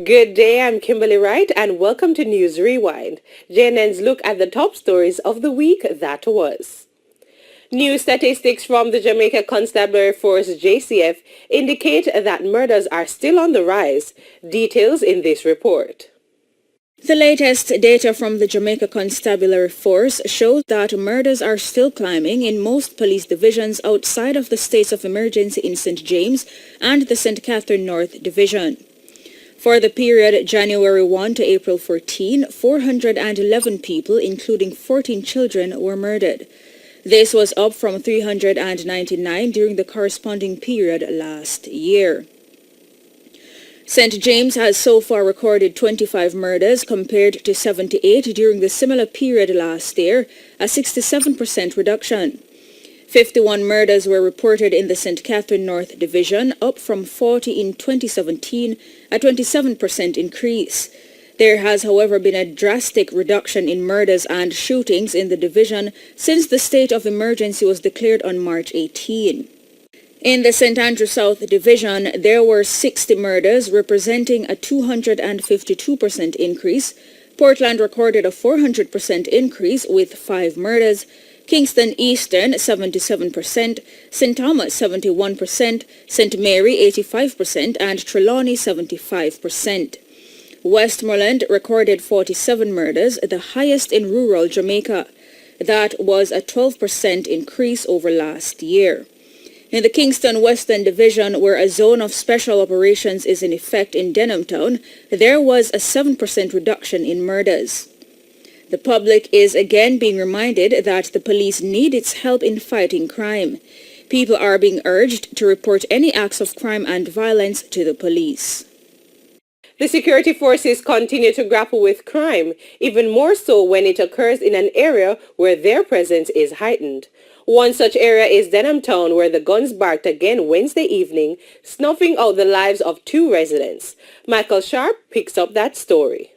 Good day, I'm Kimberly Wright, and welcome to News Rewind, JNN's look at the top stories of the week that was. New statistics from the Jamaica Constabulary Force JCF indicate that murders are still on the rise. Details in this report. The latest data from the Jamaica Constabulary Force shows that murders are still climbing in most police divisions outside of the states of emergency in St. James and the St. Catherine North Division. For the period January 1 to April 14, 411 people, including 14 children, were murdered. This was up from 399 during the corresponding period last year. St. James has so far recorded 25 murders compared to 78 during the similar period last year, a 67% reduction. 51 murders were reported in the St. Catherine North Division, up from 40 in 2017, a 27% increase. There has, however, been a drastic reduction in murders and shootings in the division since the state of emergency was declared on March 18. In the St. Andrew South Division, there were 60 murders, representing a 252% increase. Portland recorded a 400% increase with 5 murders. Kingston Eastern 77%, St. Thomas 71%, St. Mary 85%, and Trelawney 75%. Westmoreland recorded 47 murders, the highest in rural Jamaica. That was a 12% increase over last year. In the Kingston Western Division, where a zone of special operations is in effect in Denhamtown, there was a 7% reduction in murders. The public is again being reminded that the police need its help in fighting crime. People are being urged to report any acts of crime and violence to the police. The security forces continue to grapple with crime, even more so when it occurs in an area where their presence is heightened. One such area is Denhamtown, where the guns barked again Wednesday evening, snuffing out the lives of 2 residents. Michael Sharp picks up that story.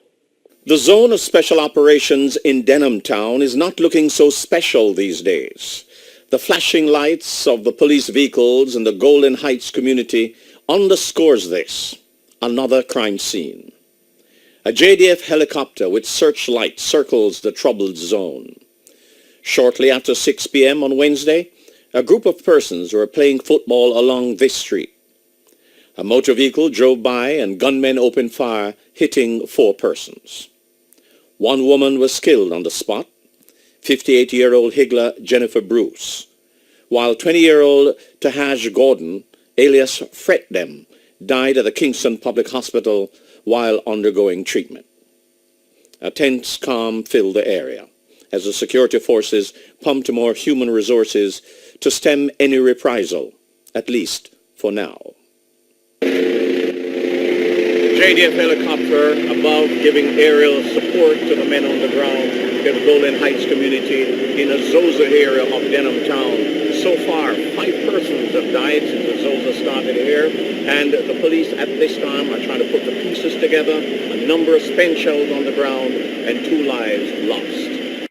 The zone of special operations in Denhamtown is not looking so special these days. The flashing lights of the police vehicles in the Golden Heights community underscores this. Another crime scene. A JDF helicopter with searchlight circles the troubled zone. Shortly after 6 p.m. on Wednesday, a group of persons were playing football along this street. A motor vehicle drove by and gunmen opened fire, hitting 4 persons. 1 woman was killed on the spot, 58-year-old Higler Jennifer Bruce, while 20-year-old Tahaj Gordon, alias Fretdem, died at the Kingston Public Hospital while undergoing treatment. A tense calm filled the area as the security forces pumped more human resources to stem any reprisal, at least for now. JDF helicopter above giving aerial support to the men on the ground in the Golden Heights community in the Zosa area of Denhamtown. So far, 5 persons have died since the Zosa started here, and the police at this time are trying to put the pieces together. A number of spent shells on the ground and 2 lives lost.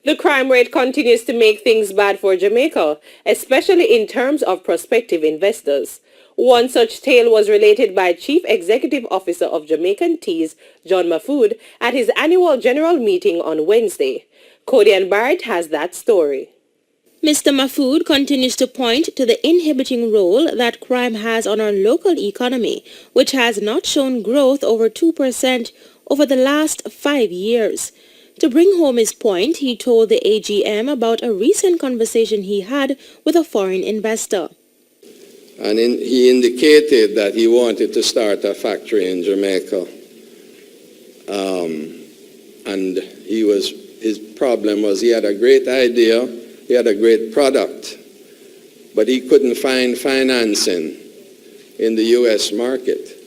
The crime rate continues to make things bad for Jamaica, especially in terms of prospective investors. One such tale was related by Chief Executive Officer of Jamaican Teas, John Mafood, at his annual general meeting on Wednesday. Codian Barrett has that story. Mr. Mafood continues to point to the inhibiting role that crime has on our local economy, which has not shown growth over 2% over the last 5 years. To bring home his point, he told the AGM about a recent conversation he had with a foreign investor. And he indicated that he wanted to start a factory in Jamaica. And his problem was he had a great idea, he had a great product, but he couldn't find financing in the U.S. market.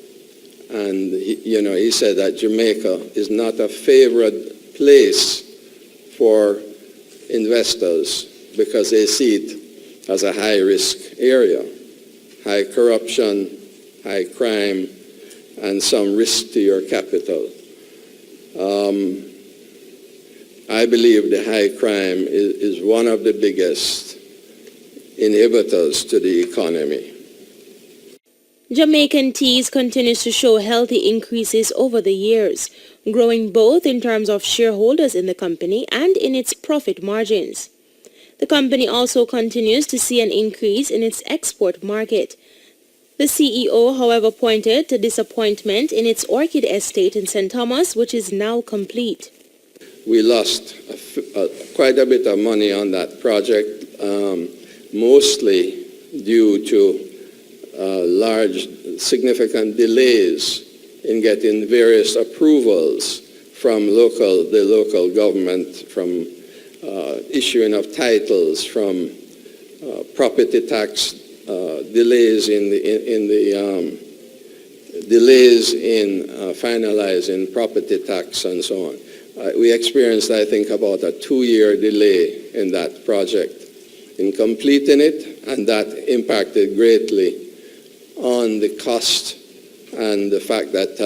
And he said that Jamaica is not a favored place for investors because they see it as a high-risk area. High corruption, high crime, and some risk to your capital. I believe the high crime is one of the biggest inhibitors to the economy. Jamaican teas continues to show healthy increases over the years, growing both in terms of shareholders in the company and in its profit margins. The company also continues to see an increase in its export market. The CEO, however, pointed to disappointment in its orchid estate in St. Thomas, which is now complete. We lost quite a bit of money on that project, mostly due to large, significant delays in getting various approvals from the local government, from issuing of titles, from property tax delays in finalizing property tax and so on. We experienced, I think, about a 2-year delay in that project in completing it, and that impacted greatly on the cost and the fact that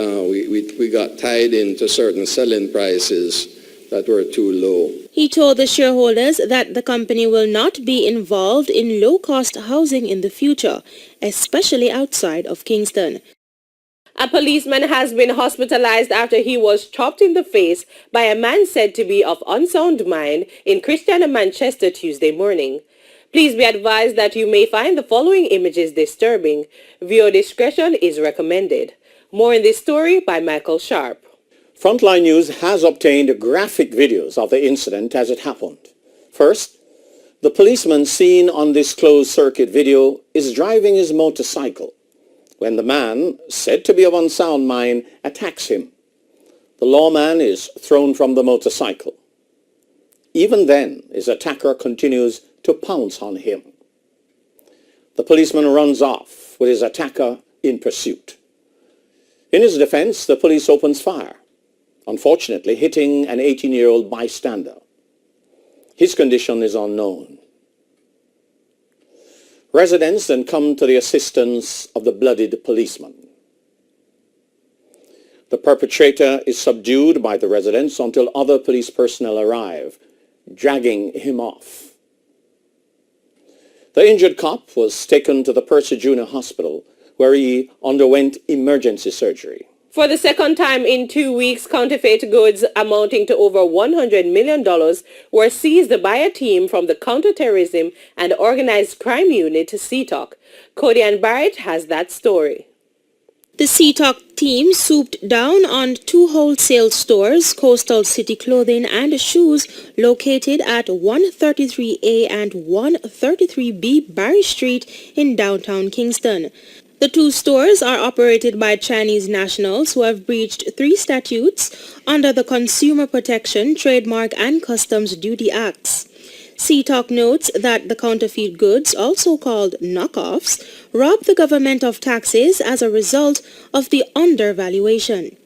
we got tied into certain selling prices that were too low. He told the shareholders that the company will not be involved in low-cost housing in the future, especially outside of Kingston. A policeman has been hospitalized after he was chopped in the face by a man said to be of unsound mind in Christiana, Manchester, Tuesday morning. Please be advised that you may find the following images disturbing. Viewer discretion is recommended. More in this story by Michael Sharp. Frontline News has obtained graphic videos of the incident as it happened. First, the policeman seen on this closed-circuit video is driving his motorcycle when the man, said to be of unsound mind, attacks him. The lawman is thrown from the motorcycle. Even then, his attacker continues to pounce on him. The policeman runs off with his attacker in pursuit. In his defense, the police opens fire, unfortunately hitting an 18-year-old bystander. His condition is unknown. Residents then come to the assistance of the bloodied policeman. The perpetrator is subdued by the residents until other police personnel arrive, dragging him off. The injured cop was taken to the Percy Junior Hospital, where he underwent emergency surgery. For the second time in 2 weeks, counterfeit goods amounting to over $100 million were seized by a team from the Counterterrorism and Organized Crime Unit, CTOC. Cody and Barrett has that story. The CTOC team swooped down on 2 wholesale stores, Coastal City Clothing and Shoes, located at 133A and 133B Barry Street in downtown Kingston. The 2 stores are operated by Chinese nationals who have breached 3 statutes under the Consumer Protection, Trademark and Customs Duty Acts. CTOC notes that the counterfeit goods, also called knockoffs, rob the government of taxes as a result of the undervaluation.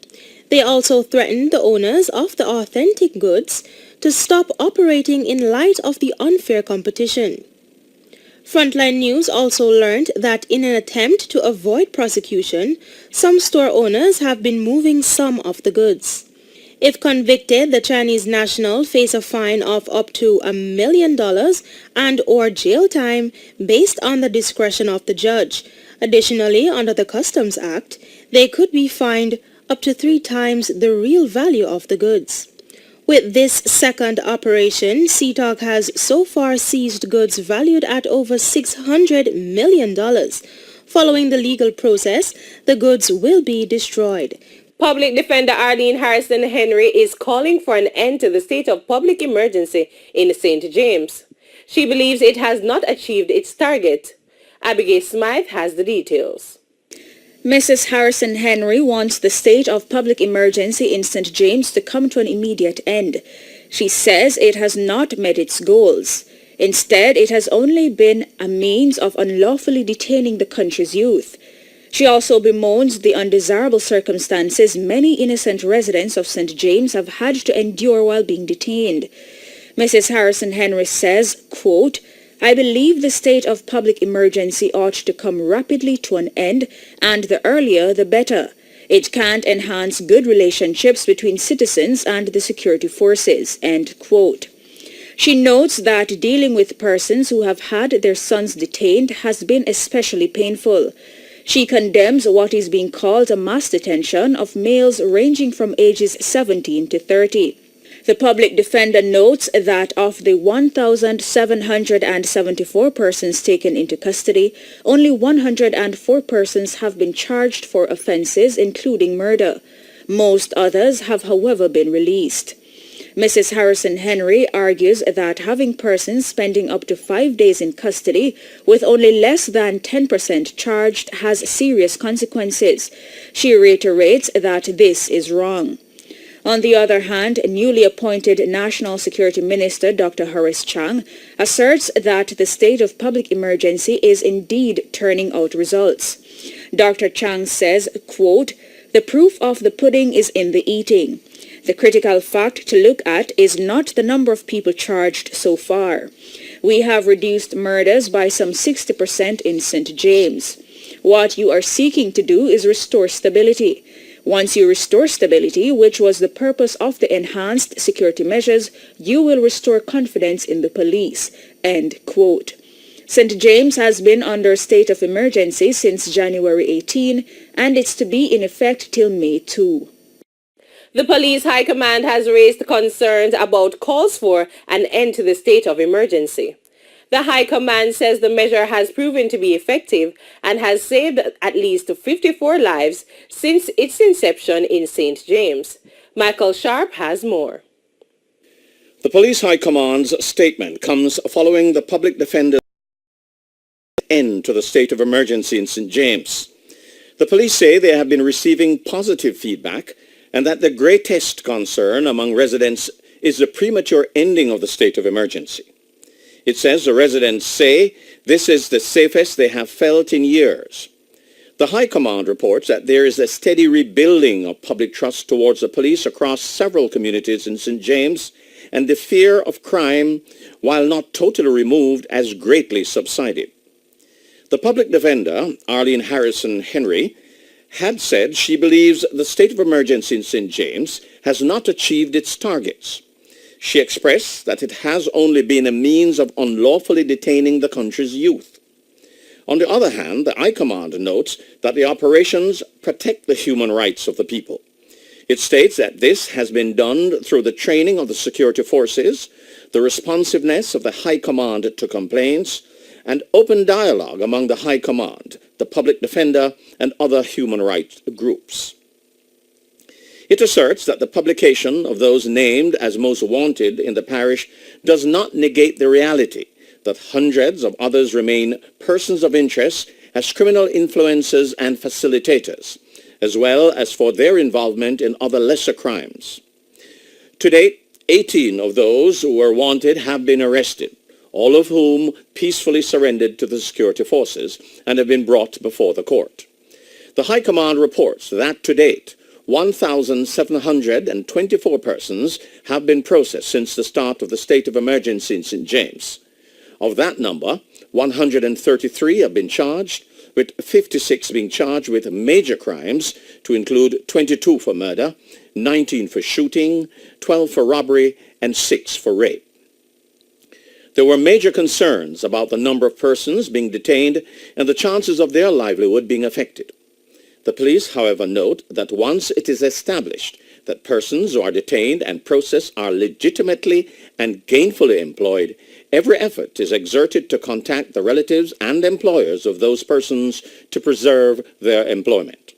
They also threaten the owners of the authentic goods to stop operating in light of the unfair competition. Frontline News also learned that in an attempt to avoid prosecution, some store owners have been moving some of the goods. If convicted, the Chinese national face a fine of up to $1 million and or jail time based on the discretion of the judge. Additionally, under the Customs Act, they could be fined up to 3 times the real value of the goods. With this second operation, CTOC has so far seized goods valued at over $600 million. Following the legal process, the goods will be destroyed. Public Defender Arlene Harrison Henry is calling for an end to the state of public emergency in St. James. She believes it has not achieved its target. Abigail Smythe has the details. Mrs. Harrison Henry wants the state of public emergency in St. James to come to an immediate end. She says it has not met its goals. Instead, it has only been a means of unlawfully detaining the country's youth. She also bemoans the undesirable circumstances many innocent residents of St. James have had to endure while being detained. Mrs. Harrison Henry says, quote, "I believe the state of public emergency ought to come rapidly to an end, and the earlier the better. It can't enhance good relationships between citizens and the security forces." End quote. She notes that dealing with persons who have had their sons detained has been especially painful. She condemns what is being called a mass detention of males ranging from ages 17 to 30. The public defender notes that of the 1,774 persons taken into custody, only 104 persons have been charged for offences including murder. Most others have, however, been released. Mrs. Harrison Henry argues that having persons spending up to 5 days in custody with only less than 10% charged has serious consequences. She reiterates that this is wrong. On the other hand, newly appointed National Security Minister Dr. Horace Chang asserts that the state of public emergency is indeed turning out results. Dr. Chang says, quote, "The proof of the pudding is in the eating. The critical fact to look at is not the number of people charged so far. We have reduced murders by some 60% in St. James. What you are seeking to do is restore stability. Once you restore stability, which was the purpose of the enhanced security measures, you will restore confidence in the police." End quote. St. James has been under a state of emergency since January 18, and it's to be in effect till May 2. The police high command has raised concerns about calls for an end to the state of emergency. The high command says the measure has proven to be effective and has saved at least 54 lives since its inception in St. James. Michael Sharp has more. The Police High Command's statement comes following the public defender's end to the state of emergency in St. James. The police say they have been receiving positive feedback and that the greatest concern among residents is the premature ending of the state of emergency. It says the residents say this is the safest they have felt in years. The High Command reports that there is a steady rebuilding of public trust towards the police across several communities in St. James, and the fear of crime, while not totally removed, has greatly subsided. The public defender, Arlene Harrison Henry, had said she believes the state of emergency in St. James has not achieved its targets. She expressed that it has only been a means of unlawfully detaining the country's youth. On the other hand, the High Command notes that the operations protect the human rights of the people. It states that this has been done through the training of the security forces, the responsiveness of the High Command to complaints, and open dialogue among the High Command, the public defender, and other human rights groups. It asserts that the publication of those named as most wanted in the parish does not negate the reality that hundreds of others remain persons of interest as criminal influencers and facilitators, as well as for their involvement in other lesser crimes. To date, 18 of those who were wanted have been arrested, all of whom peacefully surrendered to the security forces and have been brought before the court. The High Command reports that to date, 1,724 persons have been processed since the start of the state of emergency in St. James. Of that number, 133 have been charged, with 56 being charged with major crimes, to include 22 for murder, 19 for shooting, 12 for robbery, and 6 for rape. There were major concerns about the number of persons being detained and the chances of their livelihood being affected. The police, however, note that once it is established that persons who are detained and processed are legitimately and gainfully employed, every effort is exerted to contact the relatives and employers of those persons to preserve their employment.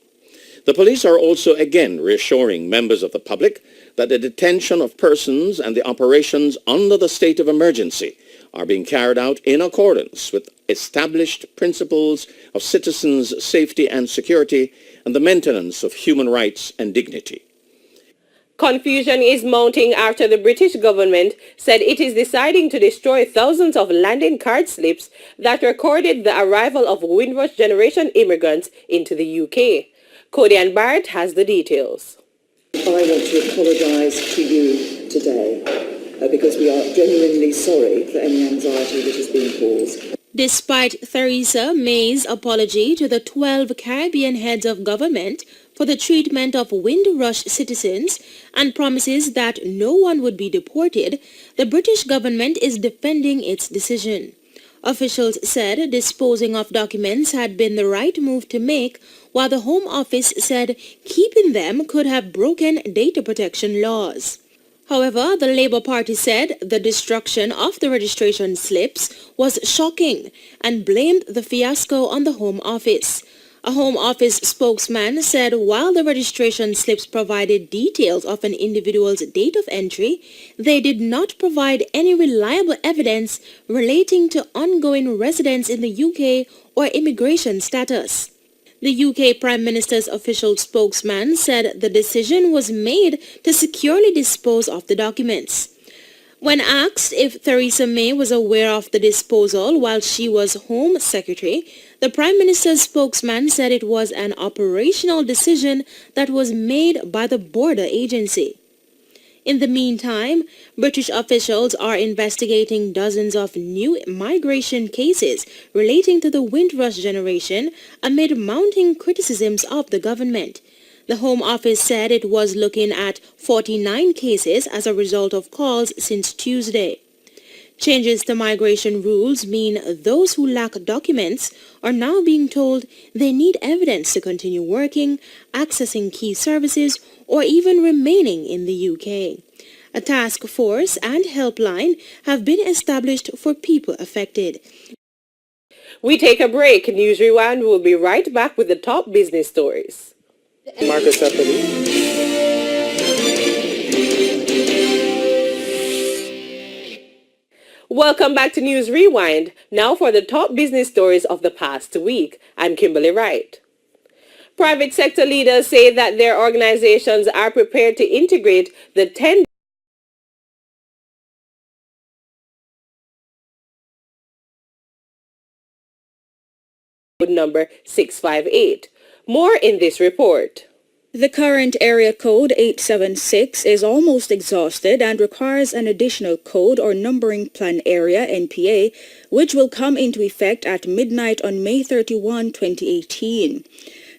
The police are also again reassuring members of the public that the detention of persons and the operations under the state of emergency are being carried out in accordance with established principles of citizens' safety and security and the maintenance of human rights and dignity. Confusion is mounting after the British government said it is deciding to destroy thousands of landing card slips that recorded the arrival of Windrush generation immigrants into the UK. Cody and Barrett has the details. I want to apologise to you today because we are genuinely sorry for any anxiety that has been caused. Despite Theresa May's apology to the 12 Caribbean heads of government for the treatment of Windrush citizens and promises that no one would be deported, the British government is defending its decision. Officials said disposing of documents had been the right move to make, while the Home Office said keeping them could have broken data protection laws. However, the Labour Party said the destruction of the registration slips was shocking and blamed the fiasco on the Home Office. A Home Office spokesman said while the registration slips provided details of an individual's date of entry, they did not provide any reliable evidence relating to ongoing residence in the UK or immigration status. The UK Prime Minister's official spokesman said the decision was made to securely dispose of the documents. When asked if Theresa May was aware of the disposal while she was Home Secretary, the Prime Minister's spokesman said it was an operational decision that was made by the border agency. In the meantime, British officials are investigating dozens of new migration cases relating to the Windrush generation amid mounting criticisms of the government. The Home Office said it was looking at 49 cases as a result of calls since Tuesday. Changes to migration rules mean those who lack documents are now being told they need evidence to continue working, accessing key services, or even remaining in the UK. A task force and helpline have been established for people affected. We take a break. News Rewind will be right back with the top business stories. Marcus Welcome back to News Rewind. Now for the top business stories of the past week. I'm Kimberly Wright. Private sector leaders say that their organizations are prepared to integrate the 10 number 658. More in this report. The current area code 876 is almost exhausted and requires an additional code or numbering plan area NPA, which will come into effect at midnight on May 31, 2018.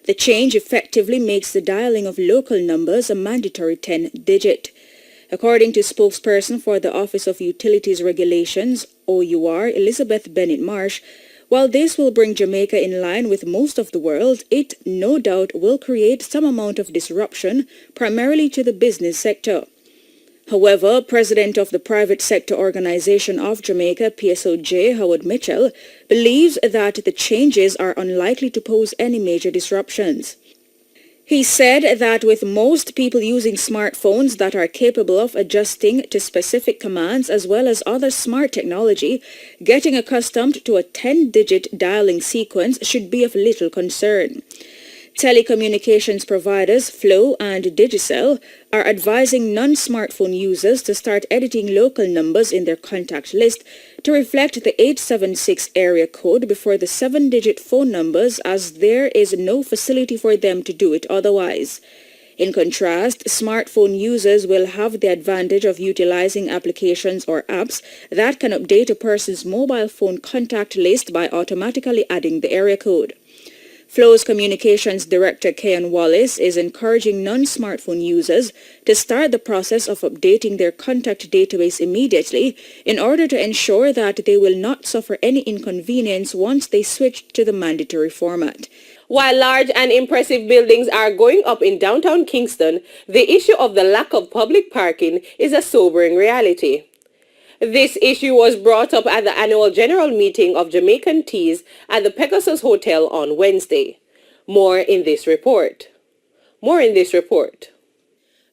The change effectively makes the dialing of local numbers a mandatory 10-digit. According to spokesperson for the Office of Utilities Regulations, OUR, Elizabeth Bennett Marsh, while this will bring Jamaica in line with most of the world, it no doubt will create some amount of disruption, primarily to the business sector. However, President of the Private Sector Organization of Jamaica, PSOJ, Howard Mitchell, believes that the changes are unlikely to pose any major disruptions. He said that with most people using smartphones that are capable of adjusting to specific commands as well as other smart technology, getting accustomed to a 10-digit dialing sequence should be of little concern. Telecommunications providers Flow and Digicel are advising non-smartphone users to start editing local numbers in their contact list to reflect the 876 area code before the 7-digit phone numbers, as there is no facility for them to do it otherwise. In contrast, smartphone users will have the advantage of utilizing applications or apps that can update a person's mobile phone contact list by automatically adding the area code. Flow's Communications Director Kean Wallace is encouraging non-smartphone users to start the process of updating their contact database immediately in order to ensure that they will not suffer any inconvenience once they switch to the mandatory format. While large and impressive buildings are going up in downtown Kingston, the issue of the lack of public parking is a sobering reality. This issue was brought up at the annual general meeting of Jamaican Teas at the Pegasus Hotel on Wednesday. More in this report.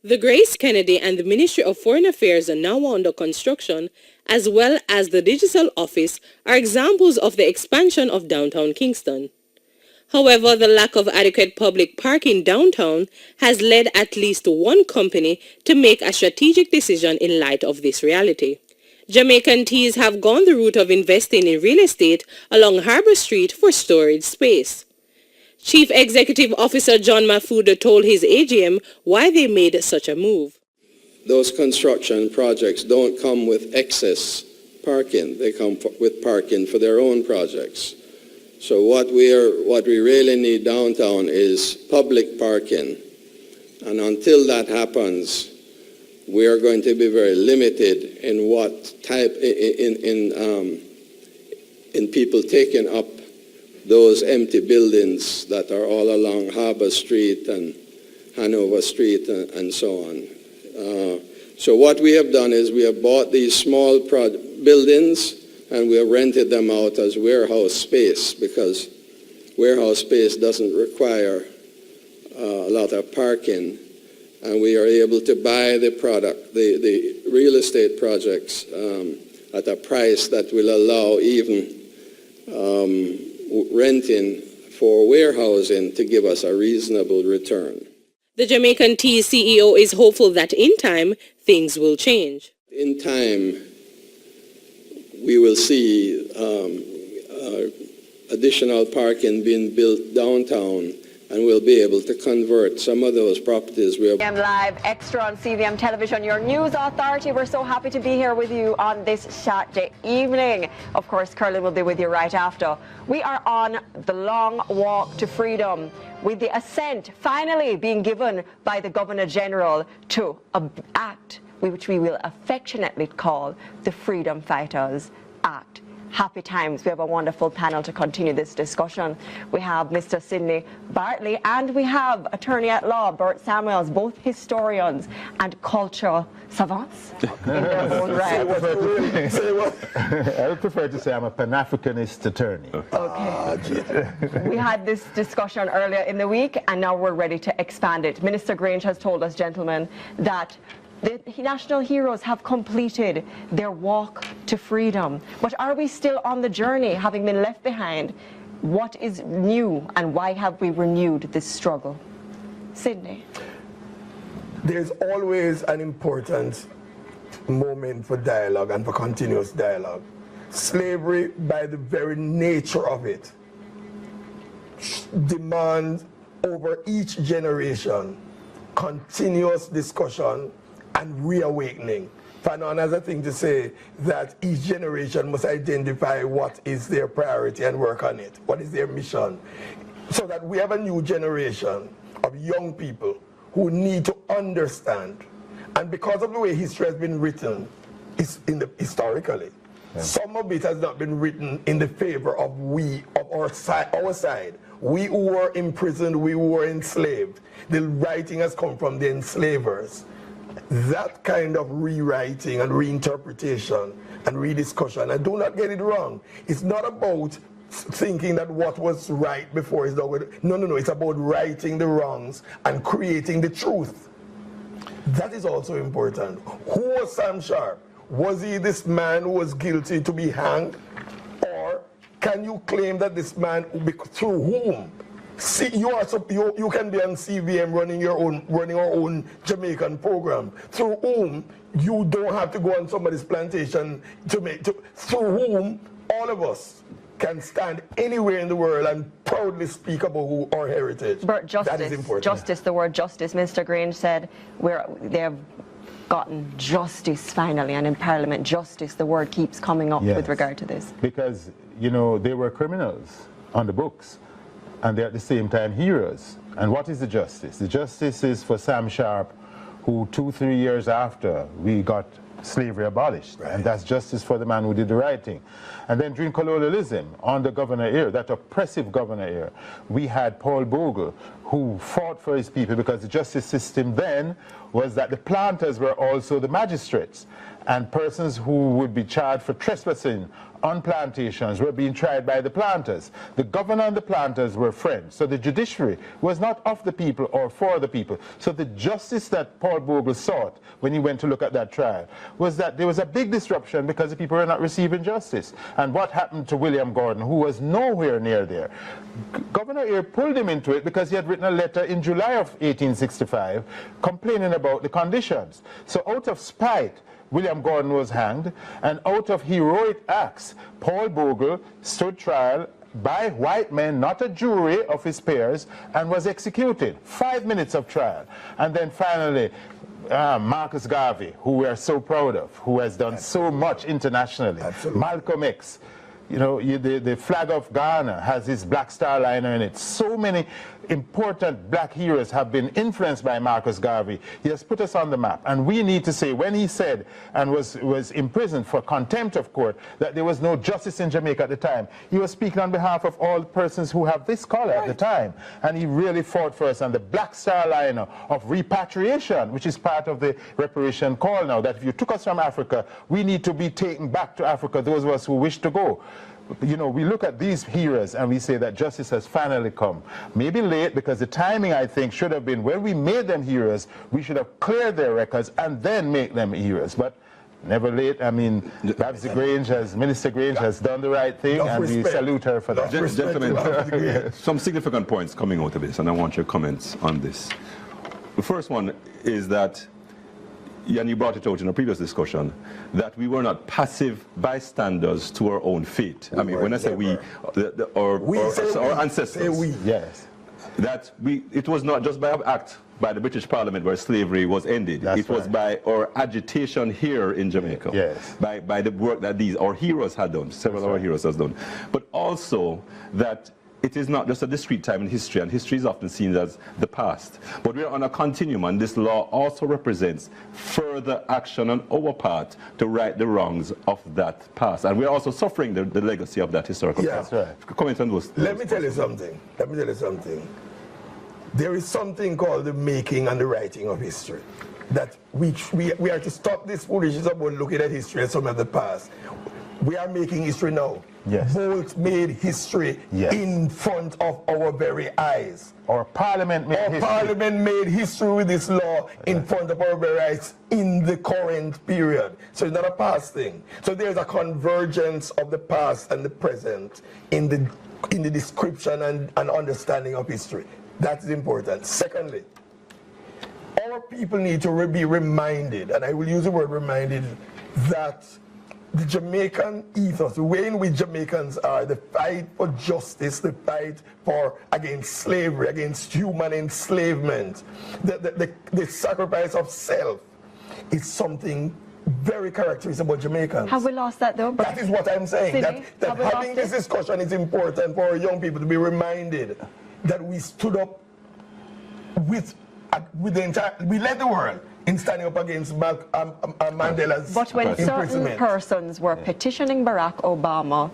The Grace Kennedy and the Ministry of Foreign Affairs are now under construction, as well as the digital office, are examples of the expansion of downtown Kingston. However, the lack of adequate public parking downtown has led at least one company to make a strategic decision in light of this reality. Jamaican Teas have gone the route of investing in real estate along Harbour Street for storage space. Chief Executive Officer John Mafuda told his AGM why they made such a move. Those construction projects don't come with excess parking. They come with parking for their own projects. So what we really need downtown is public parking. And until that happens, we are going to be very limited in what type, in people taking up those empty buildings that are all along Harbour Street and Hanover Street and so on. So what we have done is we have bought these small buildings and we have rented them out as warehouse space, because warehouse space doesn't require a lot of parking, and we are able to buy the product, the real estate projects at a price that will allow even renting for warehousing to give us a reasonable return. The Jamaican Tea CEO is hopeful that in time, things will change. In time, we will see additional parking being built downtown, and we'll be able to convert some of those properties. CVM Live Extra on CVM Television, your news authority. We're so happy to be here with you on this Saturday evening. Of course, Curlin will be with you right after. We are on the long walk to freedom, with the assent finally being given by the Governor General to an act which we will affectionately call the Freedom Fighters Act. Happy times. We have a wonderful panel to continue this discussion. We have Mr. Sidney Bartley and we have attorney at law Bert Samuels, both historians and cultural savants in their own right. I would prefer to say I'm a Pan-Africanist attorney. Okay. We had this discussion earlier in the week and now we're ready to expand it. Minister Grange has told us, gentlemen, that the national heroes have completed their walk to freedom. But are we still on the journey, having been left behind? What is new and why have we renewed this struggle? Sidney. There's always an important moment for dialogue and for continuous dialogue. Slavery, by the very nature of it, demands over each generation continuous discussion and reawakening. Fanon has a thing to say that each generation must identify what is their priority and work on it. What is their mission? So that we have a new generation of young people who need to understand. And because of the way history has been written, historically, some of it has not been written in the favor of our side. We who were imprisoned, we who were enslaved. The writing has come from the enslavers. That kind of rewriting and reinterpretation and rediscussion, and do not get it wrong, it's not about thinking that what was right before is not good. No, it's about righting the wrongs and creating the truth. That is also important. Who was Sam Sharp? Was he this man who was guilty to be hanged? Or can you claim that this man, through whom? See, you can be on CVM running our own Jamaican program, through whom you don't have to go on somebody's plantation through whom all of us can stand anywhere in the world and proudly speak about our heritage. But justice, that is important. Justice, the word justice, Mr. Grange said, they have gotten justice finally, and in Parliament, justice, the word keeps coming up with regard to this. Because, they were criminals on the books. And they're at the same time heroes. And what is the justice? The justice is for Sam Sharp, who 2-3 years after we got slavery abolished. Right. And that's justice for the man who did the right thing. And then during colonialism, under Governor Eyre, that oppressive Governor Eyre, we had Paul Bogle, who fought for his people, because the justice system then was that the planters were also the magistrates. And persons who would be charged for trespassing on plantations were being tried by the planters. The governor and the planters were friends. So the judiciary was not of the people or for the people. So the justice that Paul Bogle sought when he went to look at that trial was that there was a big disruption because the people were not receiving justice. And what happened to William Gordon, who was nowhere near there? Governor Eyre pulled him into it because he had written a letter in July of 1865 complaining about the conditions. So out of spite, William Gordon was hanged, and out of heroic acts, Paul Bogle stood trial by white men, not a jury of his peers, and was executed. 5 minutes of trial. And then finally, Marcus Garvey, who we are so proud of, who has done so much internationally, Malcolm X, You know, the flag of Ghana has this black star liner in it. So many important black heroes have been influenced by Marcus Garvey. He has put us on the map. And we need to say, when he said and was imprisoned for contempt of court, that there was no justice in Jamaica at the time, he was speaking on behalf of all persons who have this color at the time. And he really fought for us. And the black star liner of repatriation, which is part of the reparation call now, that if you took us from Africa, we need to be taken back to Africa, those of us who wish to go. You know, we look at these heroes and we say that justice has finally come. Maybe late, because the timing, I think, should have been when we made them heroes, we should have cleared their records and then make them heroes. But never late. I mean, perhaps Minister Grange has done the right thing, and we salute her for that. Gentlemen, some significant points coming out of this, and I want your comments on this. The first one is that, and you brought it out in a previous discussion, that we were not passive bystanders to our own fate. I mean, when I say we, our ancestors. Yes. That it was not just by an act by the British Parliament where slavery was ended. That's it was by our agitation here in Jamaica. Yes. By the work that our heroes had done, several of our heroes has done. But also that it is not just a discrete time in history, and history is often seen as the past. But we're on a continuum, and this law also represents further action on our part to right the wrongs of that past. And we're also suffering the legacy of that historical past. That's right. Comment on those. Let me tell you something. There is something called the making and the writing of history. That we are to stop this foolishness about looking at history as some of the past. We are making history now. Yes. Both made history in front of our very eyes. Our Parliament made history. Parliament made history with this law in front of our very eyes in the current period. So it's not a past thing. So there's a convergence of the past and the present in the description and understanding of history. That is important. Secondly, our people need to be reminded, and I will use the word reminded, that the Jamaican ethos, the way in which Jamaicans are, the fight for justice, the fight against slavery, against human enslavement, the sacrifice of self, is something very characteristic about Jamaicans. Have we lost that though? That is what I'm saying. That having this discussion is important for our young people to be reminded that we stood up with the entire, we led the world in standing up against Mandela's But when certain persons were petitioning Barack Obama,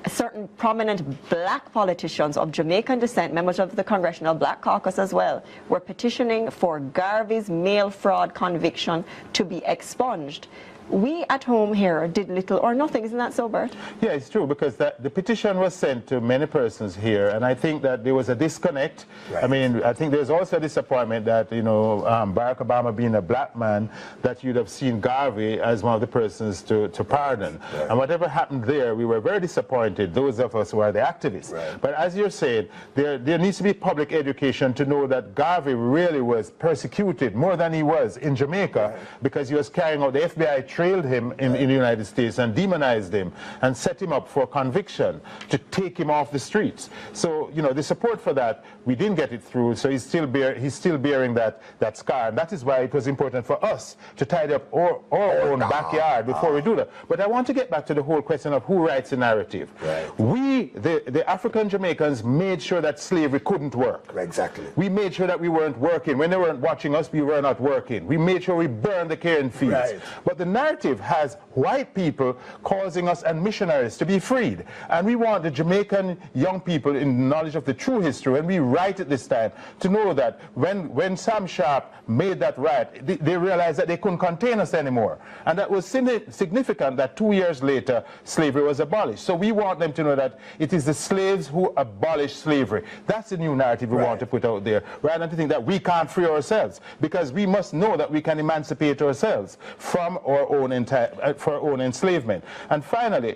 certain prominent black politicians of Jamaican descent, members of the Congressional Black Caucus as well, were petitioning for Garvey's mail fraud conviction to be expunged. We at home here did little or nothing. Isn't that so, Bert? Yeah, it's true, because the petition was sent to many persons here, and I think that there was a disconnect. Right. I mean, I think there's also a disappointment that, you know, Barack Obama being a black man, that you'd have seen Garvey as one of the persons to pardon. Right. And whatever happened there, we were very disappointed, those of us who are the activists. Right. But as you're saying, there needs to be public education to know that Garvey really was persecuted more than he was in Jamaica, because he was carrying out, the FBI trailed him in the United States and demonized him and set him up for conviction to take him off the streets. So, you know, the support for that, we didn't get it through, so he's still bearing that scar. And that is why it was important for us to tidy up our own backyard before we do that. But I want to get back to the whole question of who writes the narrative. Right. We, the African Jamaicans, made sure that slavery couldn't work. Exactly. We made sure that we weren't working. When they weren't watching us, we were not working. We made sure we burned the cane fields. Right. But the narrative has white people causing us and missionaries to be freed. And we want the Jamaican young people in knowledge of the true history, when we write it this time, to know that when Sam Sharp made that right, they realized that they couldn't contain us anymore. And that was significant that 2 years later, slavery was abolished. So we want them to know that it is the slaves who abolished slavery. That's the new narrative we want to put out there, rather than to think that we can't free ourselves, because we must know that we can emancipate ourselves from our own enslavement. And finally,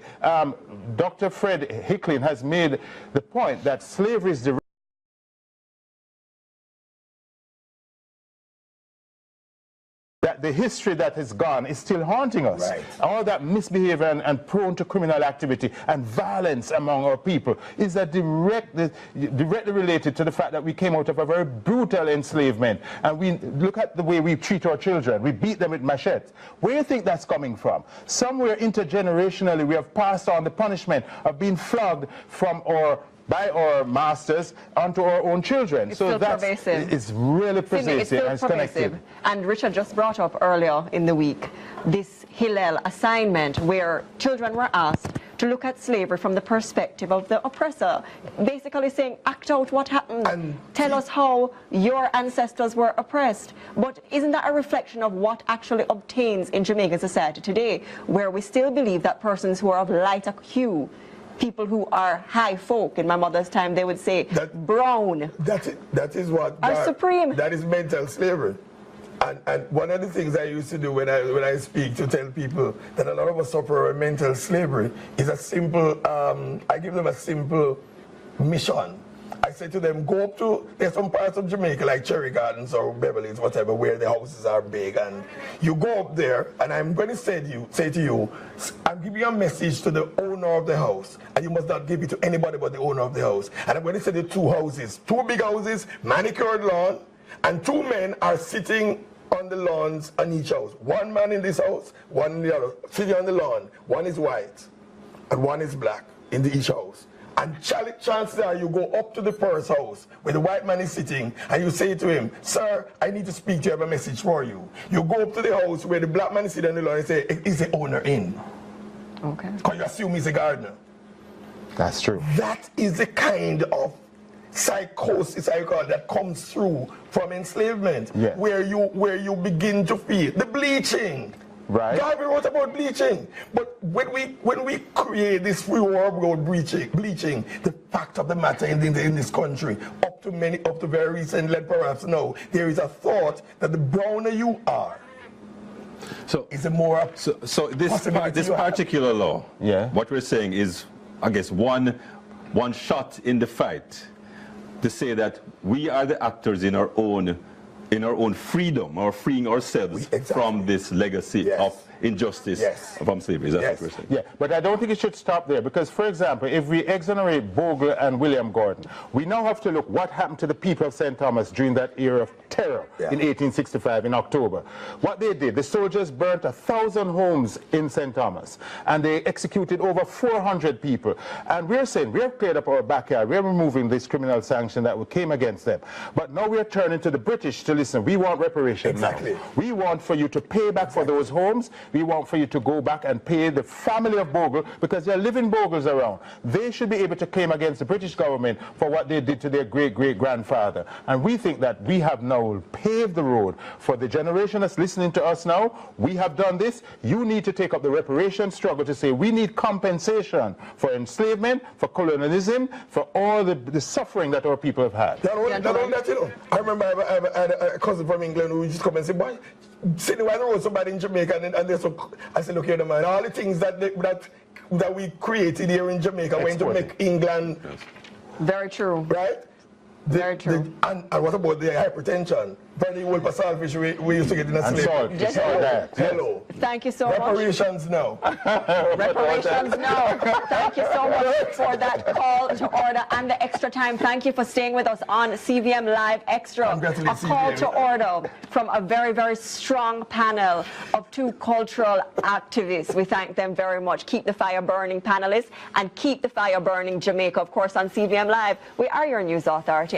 Dr. Fred Hicklin has made the point that slavery is the that the history that is gone is still haunting us. Right. All that misbehavior and prone to criminal activity and violence among our people is directly related to the fact that we came out of a very brutal enslavement. And we look at the way we treat our children. We beat them with machetes. Where do you think that's coming from? Somewhere intergenerationally, we have passed on the punishment of being flogged by our masters onto our own children. It's so still that's pervasive. It's really pervasive. It's still and it's pervasive. connected. And Richard just brought up earlier in the week this Hillel assignment where children were asked to look at slavery from the perspective of the oppressor, basically saying, act out what happened, And tell us how your ancestors were oppressed. But isn't that a reflection of what actually obtains in Jamaican society today, where we still believe that persons who are of lighter hue, people who are high folk, in my mother's time they would say brown, that is what are supreme. That is mental slavery. And one of the things I used to do when I speak to tell people that a lot of us suffer mental slavery is a simple, I give them a simple mission. I say to them, go up to, there's some parts of Jamaica like Cherry Gardens or Beverly's, whatever, where the houses are big, and you go up there and I'm going to say to you, I'm giving you a message to the owner of the house, and you must not give it to anybody but the owner of the house. And I'm going to say the two houses, two big houses, manicured lawn, and two men are sitting on the lawns on each house. One man in this house, one in the other, sitting on the lawn. One is white and one is black in each house. And chances are you go up to the first house where the white man is sitting and you say to him, sir, I need to speak to you, I have a message for you. You go up to the house where the black man is sitting on the lawn and say, is the owner in? Okay. Because you assume he's a gardener. That's true. That is the kind of psychosis, I call it, that comes through from enslavement, yeah. where you begin to feel the bleaching. Right. Garvey wrote about bleaching, but when we create this free world bleaching, the fact of the matter in this country, up to very recently, perhaps now, there is a thought that the browner you are, is a more so this particular law, yeah, what we're saying is, I guess, one shot in the fight to say that we are the actors in our own freedom, or freeing ourselves from this legacy of injustice from slavery. Is that what we're saying? Yeah, but I don't think it should stop there, because, for example, if we exonerate Bogle and William Gordon, we now have to look what happened to the people of St. Thomas during that era of terror in 1865 in October. What they did, the soldiers burnt 1,000 homes in St. Thomas, and they executed over 400 people. And we're saying, we have cleared up our backyard, we're removing this criminal sanction that came against them. But now we're turning to the British to listen, we want reparations now. We want for you to pay back for those homes. We want for you to go back and pay the family of Bogle, because there are living Bogles around. They should be able to claim against the British government for what they did to their great-great-grandfather. And we think that we have now paved the road for the generation that's listening to us now. We have done this. You need to take up the reparation struggle to say we need compensation for enslavement, for colonialism, for all the suffering that our people have had. Not only that, you know, I remember I had a cousin from England who just come and say, boy, sitting why there was somebody in Jamaica, and they're so, I said, look here, man, all the things that we created here in Jamaica went to make England. Very true. Right? Very true. And what about the hypertension? Very well for saltfish we used to get in a slave. Hello. Thank you so much. Reparations now. Reparations now. Thank you so much for that call to order and the extra time. Thank you for staying with us on CVM Live Extra. A call to order from a very, very strong panel of two cultural activists. We thank them very much. Keep the fire burning, panelists, and keep the fire burning, Jamaica. Of course, on CVM Live, we are your news authority.